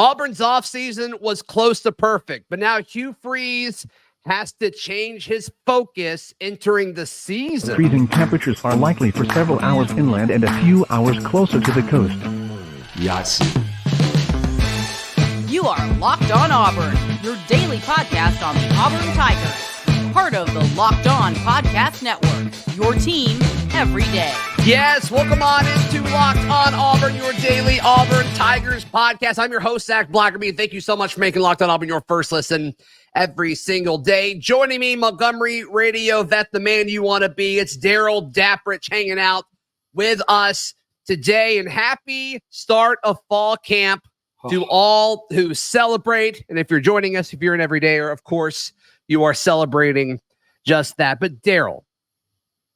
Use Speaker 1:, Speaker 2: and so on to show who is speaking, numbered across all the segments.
Speaker 1: Auburn's offseason was close to perfect, but now Hugh Freeze has to change his focus entering the season.
Speaker 2: Freezing temperatures are likely for several hours inland and a few hours closer to the coast.
Speaker 3: Yes.
Speaker 4: You are Locked On Auburn, your daily podcast on the Auburn Tigers. Part of the Locked On Podcast Network, your team every day.
Speaker 1: Yes, welcome on into Locked On Auburn, your daily Auburn Tigers podcast. I'm your host, Zac Blackerby, and thank you so much for making Locked On Auburn your first listen every single day. Joining me, Montgomery Radio, that the man you want to be. It's Darrell Dapprich hanging out with us today, and happy start of fall camp to all who celebrate. And if you're joining us, if you're an everydayer, of course, you are celebrating just that. But Darrell,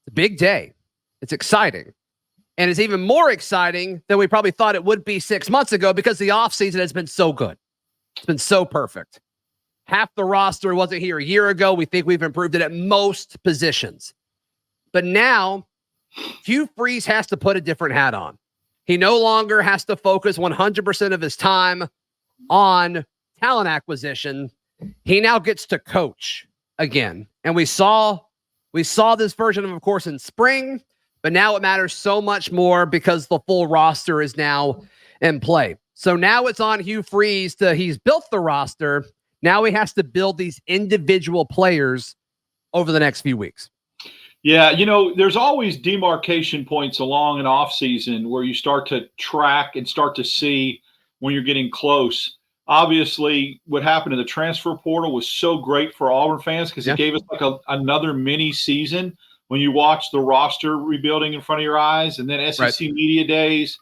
Speaker 1: it's a big day. It's exciting. And it's even more exciting than we probably thought it would be 6 months ago because the offseason has been so good. It's been so perfect. Half the roster wasn't here a year ago. We think we've improved it at most positions. But now, Hugh Freeze has to put a different hat on. He no longer has to focus 100% of his time on talent acquisition. He now gets to coach again. And we saw this version of course, in spring. But now it matters so much more because the full roster is now in play. So now it's on Hugh Freeze he's built the roster. Now he has to build these individual players over the next few weeks.
Speaker 5: Yeah, there's always demarcation points along an offseason where you start to track and start to see when you're getting close. Obviously, what happened in the transfer portal was so great for Auburn fans because it gave us like another mini season. When you watch the roster rebuilding in front of your eyes, and then SEC media days,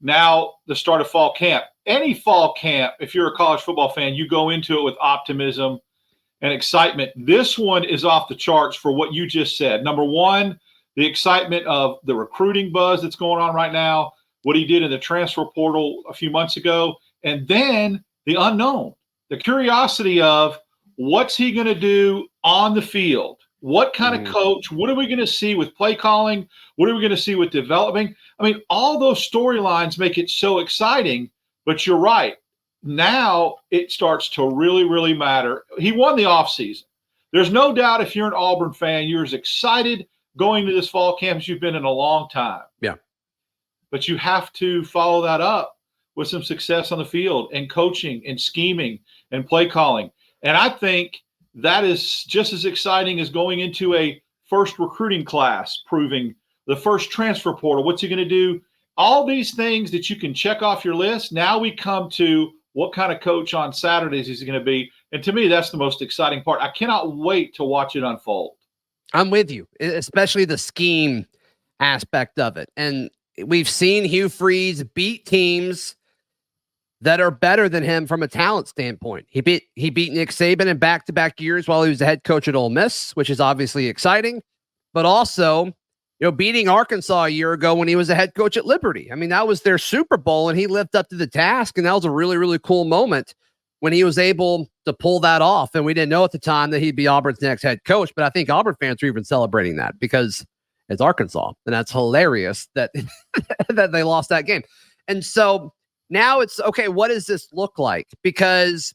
Speaker 5: now the start of fall camp. Any fall camp, if you're a college football fan, you go into it with optimism and excitement. This one is off the charts for what you just said. Number one, the excitement of the recruiting buzz that's going on right now, what he did in the transfer portal a few months ago, and then the unknown, the curiosity of what's he going to do on the field. What kind of coach? What are we going to see with play calling? What are we going to see with developing? I mean, all those storylines make it so exciting, but you're right. Now it starts to really, really matter. He won the offseason. There's no doubt if you're an Auburn fan, you're as excited going to this fall camp as you've been in a long time.
Speaker 1: Yeah.
Speaker 5: But you have to follow that up with some success on the field and coaching and scheming and play calling. And I think that is just as exciting as going into a first recruiting class, proving the first transfer portal. What's he going to do? All these things that you can check off your list. Now we come to what kind of coach on Saturdays is he going to be? And to me, that's the most exciting part. I cannot wait to watch it unfold.
Speaker 1: I'm with you, especially the scheme aspect of it. And we've seen Hugh Freeze beat teams that are better than him from a talent standpoint. He beat Nick Saban in back-to-back years while he was the head coach at Ole Miss, which is obviously exciting, but also, beating Arkansas a year ago when he was the head coach at Liberty. I mean, that was their Super Bowl, and he lived up to the task, and that was a really, really cool moment when he was able to pull that off. And we didn't know at the time that he'd be Auburn's next head coach, but I think Auburn fans are even celebrating that because it's Arkansas, and that's hilarious that that they lost that game. And so now it's, okay, what does this look like? Because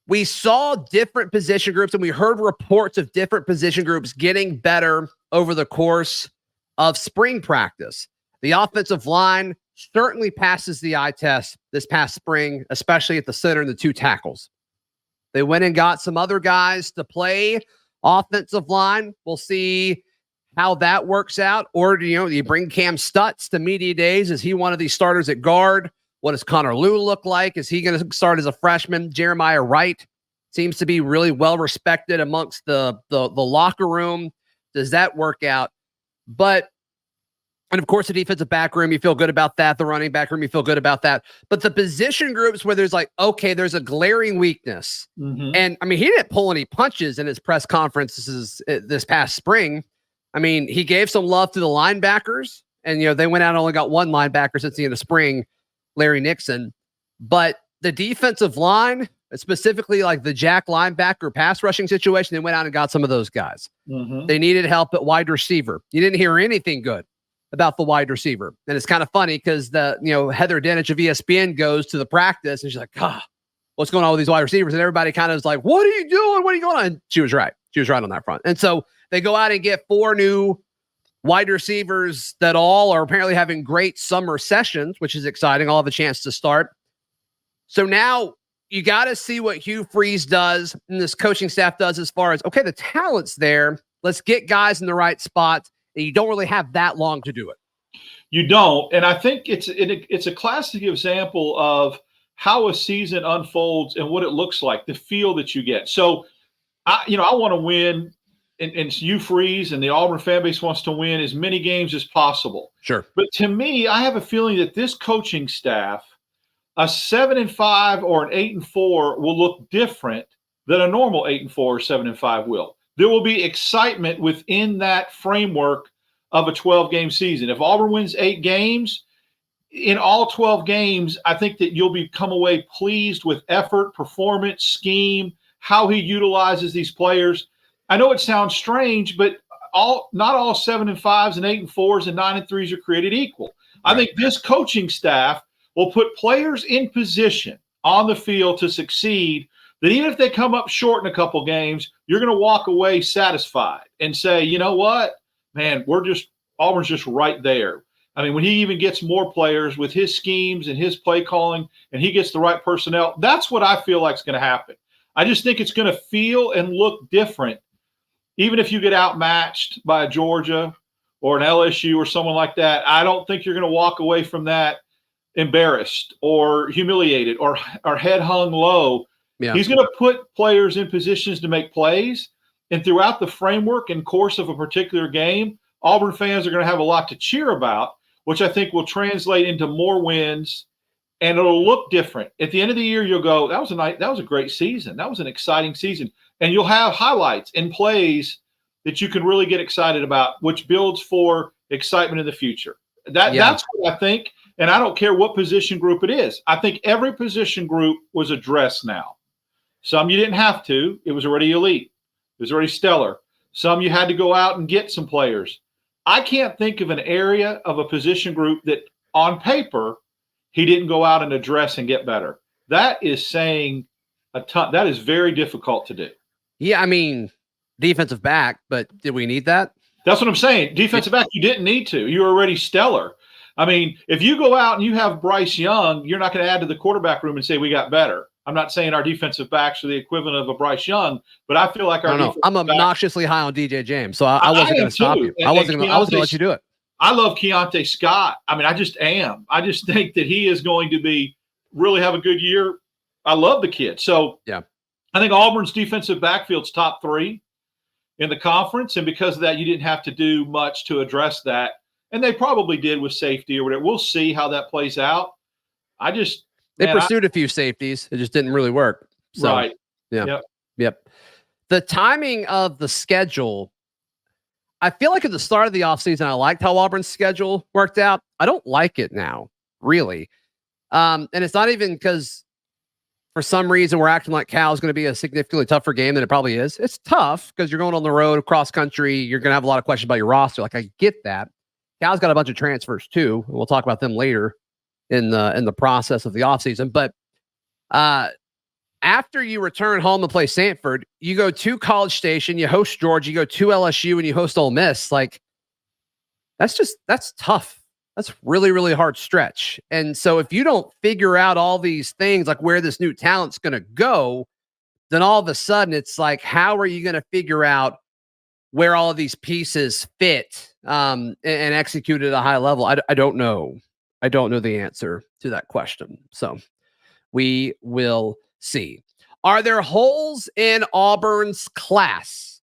Speaker 1: we saw different position groups and we heard reports of different position groups getting better over the course of spring practice. The offensive line certainly passes the eye test this past spring, especially at the center and the two tackles. They went and got some other guys to play offensive line. We'll see how that works out. Or, you bring Cam Stutz to media days. Is he one of these starters at guard? What does Connor Lew look like? Is he going to start as a freshman? Jeremiah Wright seems to be really well respected amongst the locker room. Does that work out? And of course, the defensive back room, you feel good about that. The running back room, you feel good about that. But the position groups where there's like, okay, there's a glaring weakness. Mm-hmm. And I mean, he didn't pull any punches in his press conferences this past spring. I mean, he gave some love to the linebackers, and they went out and only got one linebacker since the end of spring, Larry Nixon. But the defensive line, specifically like the jack linebacker pass rushing situation, they went out and got some of those guys. Mm-hmm. They needed help at wide receiver. You didn't hear anything good about the wide receiver. And it's kind of funny because Heather Dinich of ESPN goes to the practice and she's like, what's going on with these wide receivers? And everybody kind of is like, what are you doing? What are you going on? And she was right. She was right on that front. And so they go out and get 4 new wide receivers that all are apparently having great summer sessions, which is exciting. All have a chance to start. So now you got to see what Hugh Freeze does and this coaching staff does as far as, okay, the talent's there. Let's get guys in the right spots. And you don't really have that long to do it.
Speaker 5: You don't. And I think it's a classic example of how a season unfolds and what it looks like, the feel that you get. So, I want to win, and Hugh Freeze and the Auburn fan base wants to win as many games as possible.
Speaker 1: Sure.
Speaker 5: But to me, I have a feeling that this coaching staff, a 7-5 or an 8-4 will look different than a normal 8-4 or 7-5 will. There will be excitement within that framework of a 12-game season. If Auburn wins 8 games, in all 12 games, I think that you'll come away pleased with effort, performance, scheme, how he utilizes these players. I know it sounds strange, but not all 7-5s and 8-4s and 9-3s are created equal. I think this coaching staff will put players in position on the field to succeed, that even if they come up short in a couple games, you're going to walk away satisfied and say, you know what, man, Auburn's just right there. I mean, when he even gets more players with his schemes and his play calling and he gets the right personnel, that's what I feel like is going to happen. I just think it's going to feel and look different. Even if you get outmatched by a Georgia or an LSU or someone like that, I don't think you're going to walk away from that embarrassed or humiliated or head hung low. Yeah. He's going to put players in positions to make plays. And throughout the framework and course of a particular game, Auburn fans are going to have a lot to cheer about, which I think will translate into more wins, and it'll look different. At the end of the year, you'll go, that was a great season. That was an exciting season. And you'll have highlights and plays that you can really get excited about, which builds for excitement in the future. That's what I think, and I don't care what position group it is. I think every position group was addressed now. Some you didn't have to. It was already elite. It was already stellar. Some you had to go out and get some players. I can't think of an area of a position group that on paper he didn't go out and address and get better. That is saying a ton. That is very difficult to do.
Speaker 1: Yeah, I mean, defensive back, but did we need that?
Speaker 5: That's what I'm saying. Defensive back, you didn't need to. You were already stellar. I mean, if you go out and you have Bryce Young, you're not going to add to the quarterback room and say we got better. I'm not saying our defensive backs are the equivalent of a Bryce Young, but I feel like
Speaker 1: I'm obnoxiously high on DJ James, so I wasn't going to stop you. I wasn't going to let you do it.
Speaker 5: I love Keontae Scott. I mean, I just am. I just think that he is going to really have a good year. I love the kid. So
Speaker 1: yeah,
Speaker 5: I think Auburn's defensive backfield's top 3 in the conference, and because of that, you didn't have to do much to address that. And they probably did with safety or whatever. We'll see how that plays out.
Speaker 1: They pursued a few safeties. It just didn't really work. So,
Speaker 5: right.
Speaker 1: Yeah. Yep. The timing of the schedule, I feel like at the start of the offseason, I liked how Auburn's schedule worked out. I don't like it now, really. And it's not even because for some reason we're acting like Cal's going to be a significantly tougher game than it probably is. It's tough because you're going on the road, cross country. You're going to have a lot of questions about your roster. Like, I get that. Cal's got a bunch of transfers too. And we'll talk about them later in the process of the offseason. But after you return home to play Samford, you go to College Station, you host Georgia, you go to LSU, and you host Ole Miss. Like, that's tough. That's really, really hard stretch. And so if you don't figure out all these things, like where this new talent's going to go, then all of a sudden it's like, how are you going to figure out where all of these pieces fit and execute at a high level? I don't know. I don't know the answer to that question. So we will see. Are there holes in Auburn's class?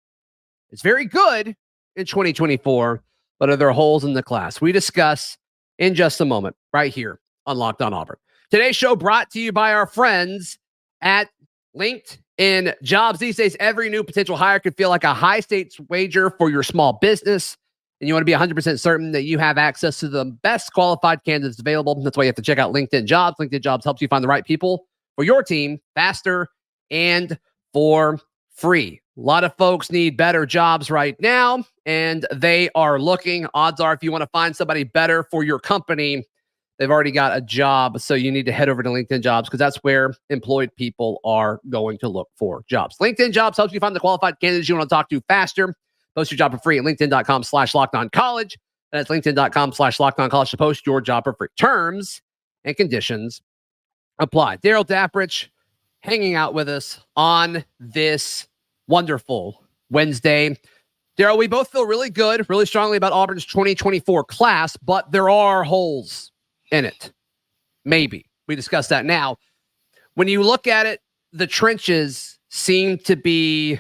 Speaker 1: It's very good in 2024, but are there holes in the class? We discuss in just a moment right here on Locked On Auburn. Today's show brought to you by our friends at LinkedIn Jobs. These days, every new potential hire could feel like a high-stakes wager for your small business, and you want to be 100% certain that you have access to the best qualified candidates available. That's why you have to check out LinkedIn Jobs. LinkedIn Jobs helps you find the right people for your team faster and for free. lot of folks need better jobs right now, and they are looking. Odds are, if you want to find somebody better for your company, they've already got a job. So you need to head over to LinkedIn Jobs because that's where employed people are going to look for jobs. LinkedIn Jobs helps you find the qualified candidates you want to talk to faster. Post your job for free at linkedin.com/lockedoncollege. That's linkedin.com/lockedoncollege to post your job for free. Terms and conditions apply. Darrell Dapprich hanging out with us on this wonderful Wednesday. Darrell, we both feel really good, really strongly about Auburn's 2024 class, but there are holes in it. Maybe. We discussed that now. When you look at it, the trenches seem to be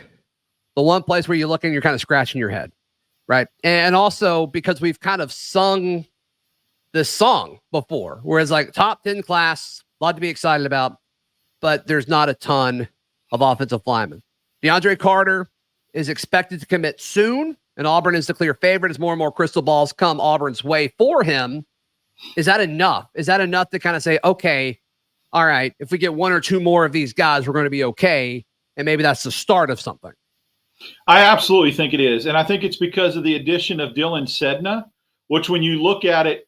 Speaker 1: the one place where you look and you're kind of scratching your head, right? And also because we've kind of sung this song before, whereas like top 10 class, a lot to be excited about, but there's not a ton of offensive linemen. DeAndre Carter is expected to commit soon, and Auburn is the clear favorite as more and more crystal balls come Auburn's way for him. Is that enough? Is that enough to kind of say, okay, all right, if we get one or two more of these guys, we're going to be okay, and maybe that's the start of something?
Speaker 5: I absolutely think it is, and I think it's because of the addition of Dylan Sedna, which when you look at it,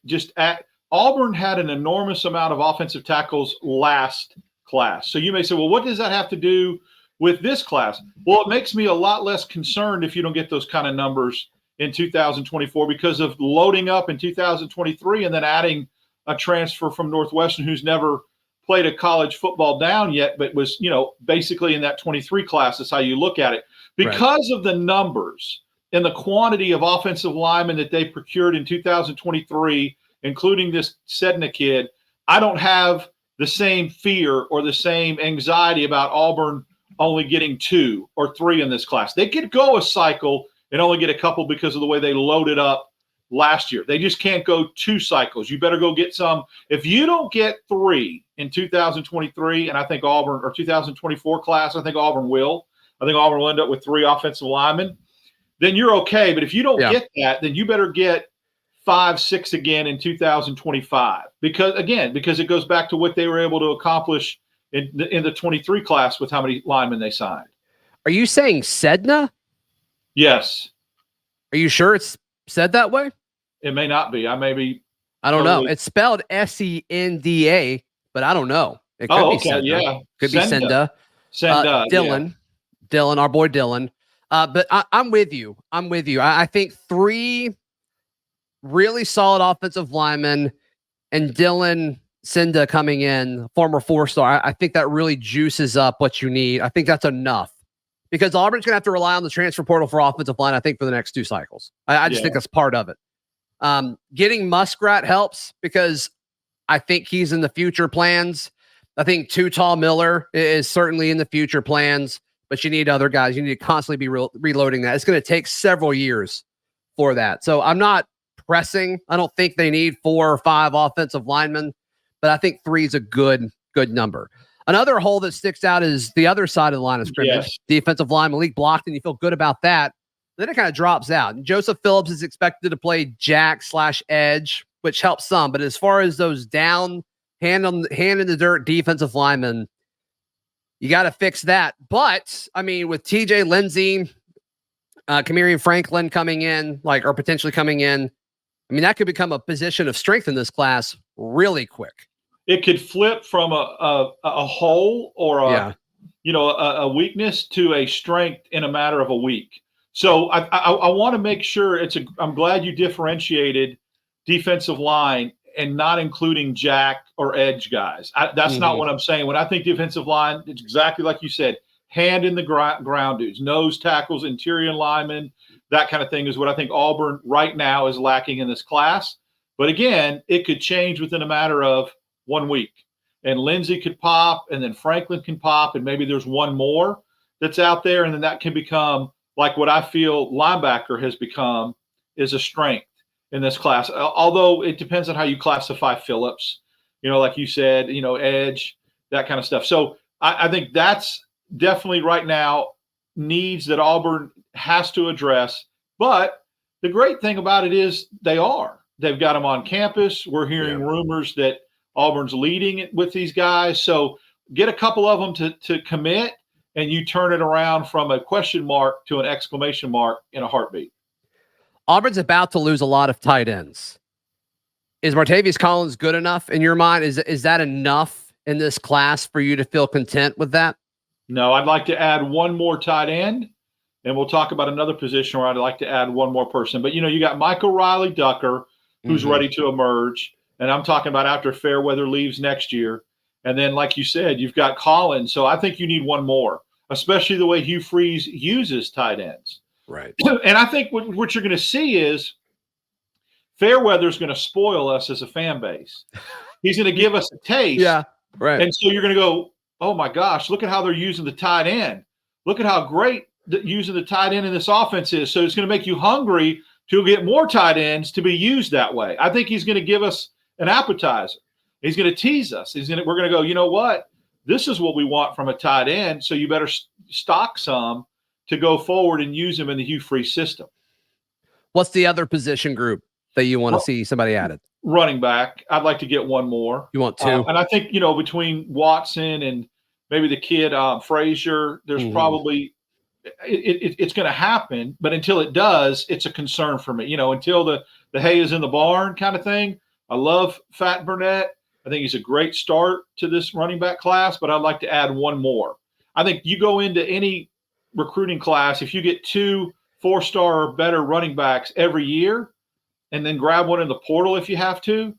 Speaker 5: Auburn had an enormous amount of offensive tackles last class. So you may say, well, what does that have to do with this class? Well, it makes me a lot less concerned if you don't get those kind of numbers in 2024 because of loading up in 2023 and then adding a transfer from Northwestern who's never played a college football down yet, but was, basically in that 23 class is how you look at it. Because of the numbers and the quantity of offensive linemen that they procured in 2023, including this Sedna kid, I don't have the same fear or the same anxiety about Auburn only getting 2 or 3 in this class. They could go a cycle and only get a couple because of the way they loaded up last year. They just can't go 2 cycles. You better go get some. If you don't get 3 in 2023, and I think Auburn, or 2024 class, I think Auburn will. I think Auburn will end up with 3 offensive linemen. Then you're okay. But if you don't get that, then you better get 5, 6 again in 2025. Because it goes back to what they were able to accomplish in the 23 class with how many linemen they signed.
Speaker 1: Are you saying Sedna?
Speaker 5: Yes.
Speaker 1: Are you sure it's said that way?
Speaker 5: It may not be. I
Speaker 1: don't know. It's spelled Senda, but I don't know. It could be Senda.
Speaker 5: Yeah.
Speaker 1: Could be Senda. Dylan, our boy Dylan. But I'm with you. I think 3 really solid offensive linemen and Dylan Senda coming in, former 4-star. I think that really juices up what you need. I think that's enough because Auburn's going to have to rely on the transfer portal for offensive line, I think, for the next 2 cycles. I just think that's part of it. Getting Muskrat helps because I think he's in the future plans. I think Tall Miller is certainly in the future plans, but you need other guys. You need to constantly be reloading that. It's going to take several years for that. So I'm not pressing. I don't think they need 4 or 5 offensive linemen, but I think 3 is a good number. Another hole that sticks out is the other side of the line of scrimmage. Yes. Defensive line, Malik blocked, and you feel good about that. Then it kind of drops out. And Joseph Phillips is expected to play jack/edge, which helps some. But as far as those down, hand in the dirt defensive linemen, you got to fix that. But, I mean, with TJ Lindsey, Kamarian Franklin coming in, or potentially coming in, I mean, that could become a position of strength in this class really quick.
Speaker 5: It could flip from a hole or a weakness to a strength in a matter of a week. So I want to make sure I'm glad you differentiated defensive line and not including jack or edge guys. That's not what I'm saying. When I think defensive line, it's exactly like you said, hand in the ground dudes, nose tackles, interior linemen, that kind of thing is what I think Auburn right now is lacking in this class. But again, it could change within a matter of 1 week. And Lindsey could pop, and then Franklin can pop, and maybe there's one more that's out there, and then that can become like what I feel linebacker has become is a strength in this class. Although it depends on how you classify Phillips, like you said, edge, that kind of stuff. So I think that's definitely right now needs that Auburn has to address. But the great thing about it is they've got them on campus. We're hearing rumors that Auburn's leading it with these guys. So get a couple of them to commit, and you turn it around from a question mark to an exclamation mark in a heartbeat.
Speaker 1: Auburn's about to lose a lot of tight ends. Is Martavius Collins good enough in your mind? Is that enough in this class for you to feel content with that?
Speaker 5: No, I'd like to add one more tight end, and we'll talk about another position where I'd like to add one more person. But, you got Michael Riley-Ducker, who's ready to emerge, and I'm talking about after Fairweather leaves next year. And then, like you said, you've got Collins. So I think you need one more, especially the way Hugh Freeze uses tight ends.
Speaker 1: Right.
Speaker 5: And I think what you're going to see is Fairweather's going to spoil us as a fan base. He's going to give us a taste.
Speaker 1: Yeah, right.
Speaker 5: And so you're going to go, oh, my gosh, look at how they're using the tight end. Look at how great using the tight end in this offense is. So it's going to make you hungry to get more tight ends to be used that way. I think he's going to give us an appetizer. He's going to tease us. We're going to go, you know what? This is what we want from a tight end, so you better stock some to go forward and use him in the Hugh Freeze system.
Speaker 1: What's the other position group that you want to see somebody added?
Speaker 5: Running back. I'd like to get one more.
Speaker 1: You want two?
Speaker 5: And I think, between Watson and maybe the kid Frazier, there's probably it's going to happen. But until it does, it's a concern for me. Until the hay is in the barn kind of thing. I love Fat Burnett. I think he's a great start to this running back class, but I'd like to add one more. I think you go into any recruiting class, if you get 2 4-star or better running backs every year, and then grab one in the portal if you have to,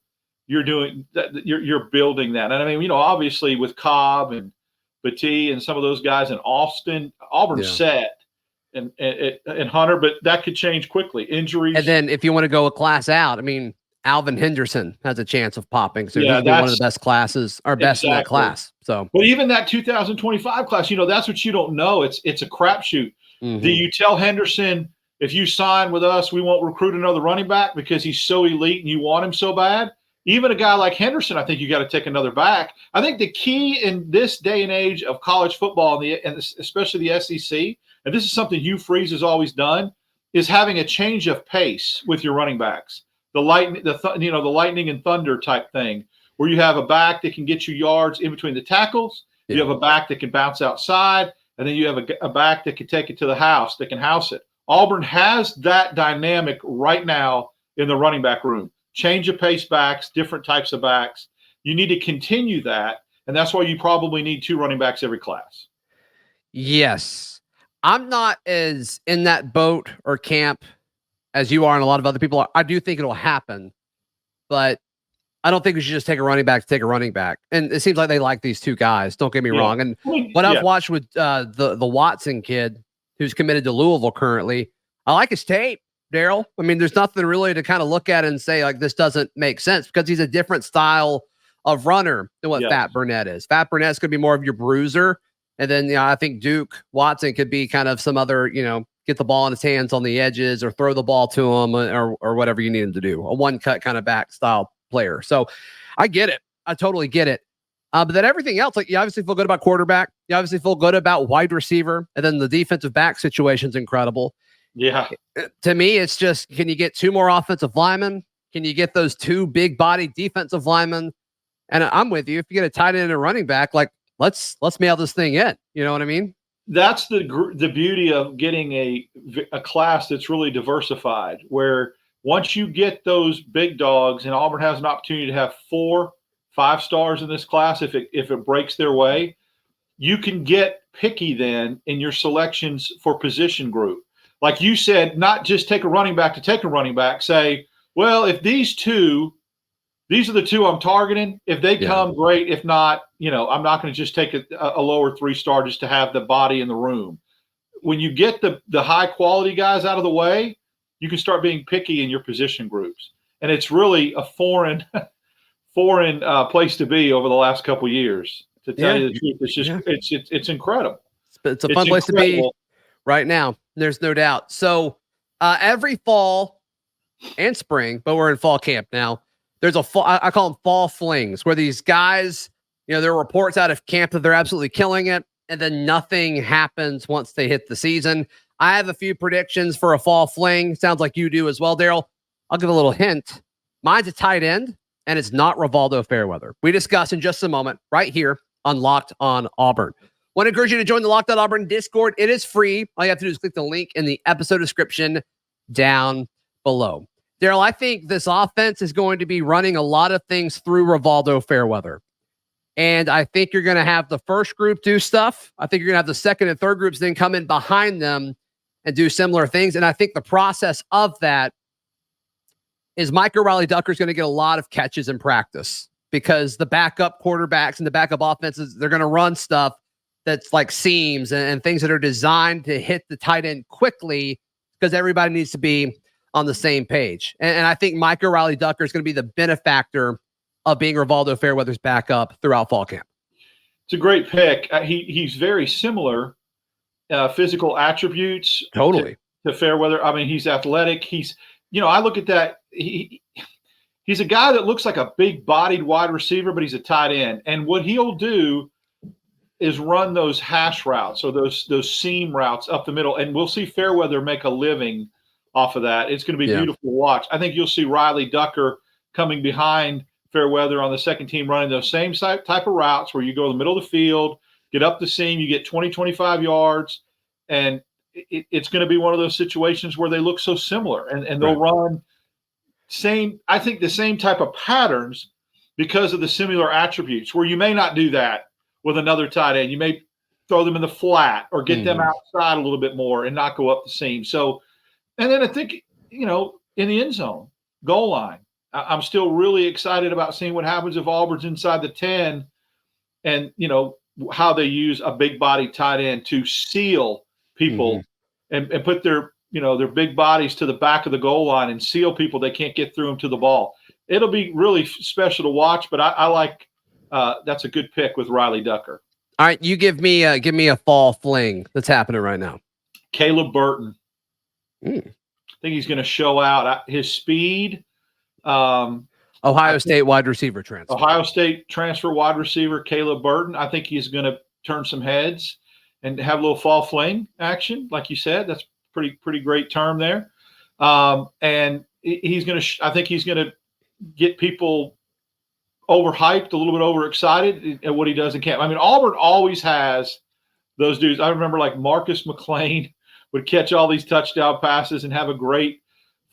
Speaker 5: you're doing that. You're building that. And I mean, obviously with Cobb and Battie and some of those guys in Austin, Auburn's set and Hunter, but that could change quickly. Injuries.
Speaker 1: And then if you want to go a class out, I mean, Alvin Henderson has a chance of popping. So he's one of the best classes, or best in that class. So,
Speaker 5: but even that 2025 class, that's what you don't know. It's a crapshoot. Do you tell Henderson, if you sign with us, we won't recruit another running back because he's so elite and you want him so bad? Even a guy like Henderson, I think you got to take another back. I think the key in this day and age of college football, and especially the SEC, and this is something Hugh Freeze has always done, is having a change of pace with your running backs. The lightning and thunder type thing, where you have a back that can get you yards in between the tackles. You have a back that can bounce outside, and then you have a back that can take it to the house, that can house it. Auburn has that dynamic right now in the running back room. Change of pace backs, different types of backs. You need to continue that, and that's why you probably need 2 running backs every class.
Speaker 1: Yes. I'm not as in that boat or camp as you are and a lot of other people are. I do think it'll happen, but I don't think we should just take a running back to take a running back. And it seems like they like these 2 guys. Don't get me wrong. And what I've watched with the Watson kid, who's committed to Louisville currently, I like his tape, Darrell. I mean, there's nothing really to kind of look at and say, like, this doesn't make sense, because he's a different style of runner than what Fat Burnett is. Fat Burnett's going to be more of your bruiser. And then, I think Duke Watson could be kind of some other, get the ball in his hands on the edges or throw the ball to him or whatever you need him to do. A one-cut kind of back style player. So I get it. I totally get it. But then everything else, like, you obviously feel good about quarterback. You obviously feel good about wide receiver. And then the defensive back situation is incredible.
Speaker 5: Yeah.
Speaker 1: To me, it's just, can you get 2 more offensive linemen? Can you get those 2 big body defensive linemen? And I'm with you. If you get a tight end and a running back, like, let's mail this thing in. You know what I mean?
Speaker 5: That's the beauty of getting a class that's really diversified, where once you get those big dogs, and Auburn has an opportunity to have 4 5-stars in this class, if it breaks their way, you can get picky then in your selections for position group. Like you said, not just take a running back to take a running back. Say, well, if these are the 2 I'm targeting. If they come, great. If not, I'm not going to just take a lower 3-star just to have the body in the room. When you get the high quality guys out of the way, you can start being picky in your position groups. And it's really a foreign place to be over the last couple of years. To tell you the truth, it's just it's incredible.
Speaker 1: It's a fun place to be right now. There's no doubt. So every fall and spring, but we're in fall camp now. There's I call them fall flings, where these guys, there are reports out of camp that they're absolutely killing it, and then nothing happens once they hit the season. I have a few predictions for a fall fling. Sounds like you do as well, Darrell. I'll give a little hint. Mine's a tight end, and it's not Rivaldo Fairweather. We discuss in just a moment right here on Locked On Auburn. Want to encourage you to join the Locked On Auburn Discord. It is free. All you have to do is click the link in the episode description down below. Darrell, I think this offense is going to be running a lot of things through Rivaldo Fairweather. And I think you're going to have the first group do stuff. I think you're going to have the second and third groups then come in behind them and do similar things. And I think the process of that is Micah Riley-Ducker is going to get a lot of catches in practice because the backup quarterbacks and the backup offenses, they're going to run stuff that's like seams and things that are designed to hit the tight end quickly because everybody needs to be on the same page. And I think Micah Riley-Ducker is going to be the benefactor of being Rivaldo Fairweather's backup throughout fall camp.
Speaker 5: It's a great pick. He's very similar physical attributes
Speaker 1: Totally.
Speaker 5: to Fairweather. I mean, he's athletic. I look at that. He's a guy that looks like a big-bodied wide receiver, but he's a tight end. And what he'll do is run those hash routes or those seam routes up the middle. And we'll see Fairweather make a living off of that. It's going to be beautiful to watch. I think you'll see Riley-Ducker coming behind Fairweather on the second team running those same type of routes where you go in the middle of the field, get up the seam, you get 20, 25 yards, and it's going to be one of those situations where they look so similar. And they'll run the same type of patterns because of the similar attributes where you may not do that with another tight end. You may throw them in the flat or get them outside a little bit more and not go up the seam. So, and then I think, in the end zone, goal line, I'm still really excited about seeing what happens if Auburn's inside the 10 and, how they use a big body tight end to seal people and put their big bodies to the back of the goal line and seal people. They can't get through them to the ball. It'll be really special to watch, but I like that's a good pick with Riley-Ducker.
Speaker 1: All right, you give me a fall fling that's happening right now.
Speaker 5: Caleb Burton. I think he's going to show out his speed.
Speaker 1: Ohio State wide receiver transfer.
Speaker 5: Ohio State transfer wide receiver Caleb Burton. I think he's going to turn some heads and have a little fall fling action, like you said. That's pretty great term there. And he's going to. I think he's going to get people overhyped, a little bit overexcited at what he does in camp. I mean, Auburn always has those dudes. I remember like Marcus McLean would catch all these touchdown passes and have a great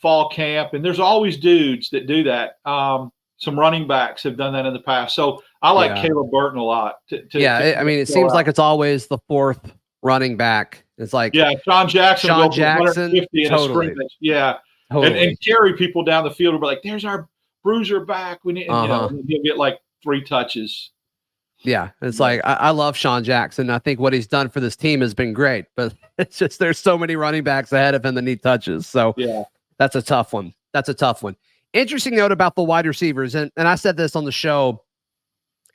Speaker 5: fall camp. And there's always dudes that do that. Some running backs have done that in the past. So I like Caleb Burton a lot.
Speaker 1: It seems like it's always the fourth running back. It's like
Speaker 5: Sean Jackson,
Speaker 1: totally.
Speaker 5: In a scrimmage. Yeah. Totally. And carry people down the field and be like, there's our bruiser back. We need, he'll get like 3 touches.
Speaker 1: Yeah. It's like, I love Sean Jackson. I think what he's done for this team has been great, but it's just, there's so many running backs ahead of him that need touches. So that's a tough one. Interesting note about the wide receivers. And I said this on the show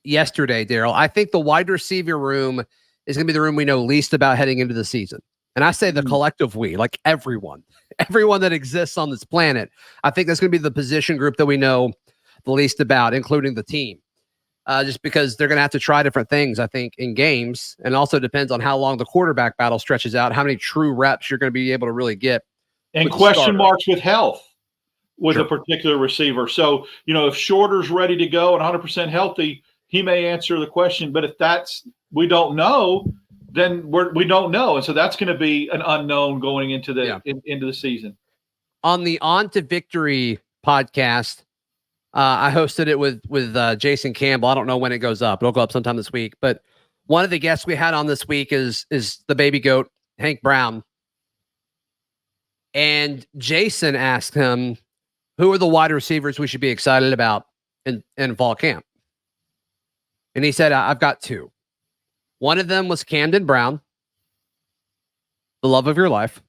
Speaker 1: yesterday, Darrell. I think the wide receiver room is going to be the room we know least about heading into the season. And I say the collective we, like everyone that exists on this planet. I think that's going to be the position group that we know the least about, including the team. Just because they're going to have to try different things, I think, in games. And also depends on how long the quarterback battle stretches out, how many true reps you're going to be able to really get.
Speaker 5: And question marks with health with a particular receiver. So, if Shorter's ready to go and 100% healthy, he may answer the question. But if we don't know, then we don't know. And so that's going to be an unknown going into the into the season.
Speaker 1: On the On to Victory podcast, I hosted it with Jason Campbell. I don't know when it goes up. It'll go up sometime this week. But one of the guests we had on this week is the baby goat, Hank Brown. And Jason asked him, who are the wide receivers we should be excited about in fall camp? And he said, I've got 2. One of them was Camden Brown, the love of your life.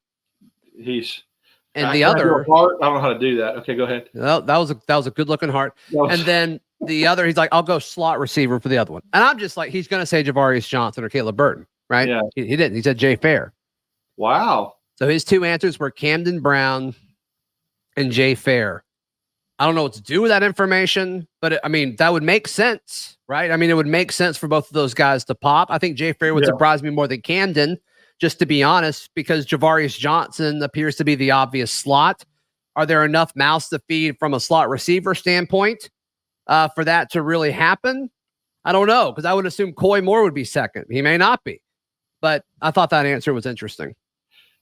Speaker 1: And the other,
Speaker 5: I don't know how to do that. Okay, go ahead.
Speaker 1: Well, that was a good looking heart. And then the other, he's like, I'll go slot receiver for the other one. And I'm just like, he's going to say Javarius Johnson or Caleb Burton, right?
Speaker 5: Yeah.
Speaker 1: He didn't. He said Jay Fair.
Speaker 5: Wow.
Speaker 1: So his 2 answers were Camden Brown and Jay Fair. I don't know what to do with that information, but that would make sense, right? It would make sense for both of those guys to pop. I think Jay Fair would surprise me more than Camden, just to be honest, because Javarius Johnson appears to be the obvious slot. Are there enough mouths to feed from a slot receiver standpoint for that to really happen? I don't know, because I would assume Coy Moore would be second. He may not be. But I thought that answer was interesting.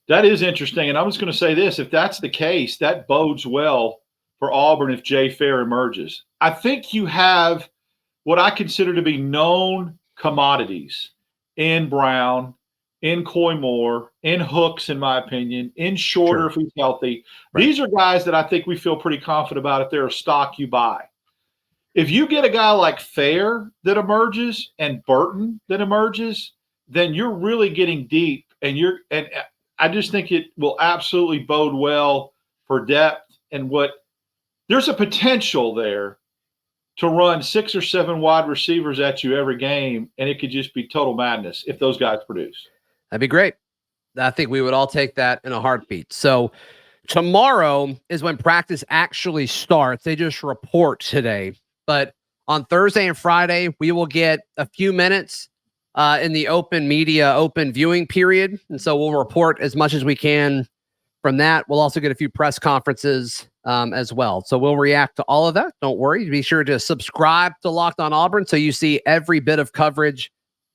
Speaker 5: That is interesting. And I was going to say this, if that's the case, that bodes well for Auburn if Jay Fair emerges. I think you have what I consider to be known commodities in Brown, in Coy Moore, in Hooks, in my opinion, in Shorter if he's healthy. Right. These are guys that I think we feel pretty confident about if they're a stock you buy. If you get a guy like Fair that emerges and Burton that emerges, then you're really getting deep. And I just think it will absolutely bode well for depth and there's a potential there to run 6 or 7 wide receivers at you every game, and it could just be total madness if those guys produce.
Speaker 1: That'd be great. I think we would all take that in a heartbeat. So tomorrow is when practice actually starts. They just report today. But on Thursday and Friday, we will get a few minutes in the open media, open viewing period. And so we'll report as much as we can from that. We'll also get a few press conferences as well. So we'll react to all of that. Don't worry. Be sure to subscribe to Locked On Auburn so you see every bit of coverage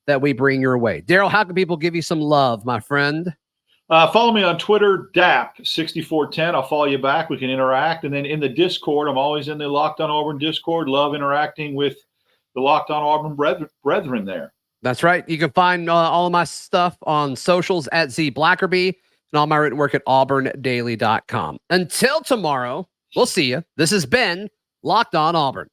Speaker 1: that we bring your way. Darrell, how can people give you some love, my friend?
Speaker 5: Follow me on Twitter, DAP6410. I'll follow you back. We can interact. And then in the Discord, I'm always in the Locked On Auburn Discord. Love interacting with the Locked On Auburn brethren there.
Speaker 1: That's right. You can find all of my stuff on socials at Zac Blackerby and all my written work at auburndaily.com. Until tomorrow, we'll see you. This has been Locked On Auburn.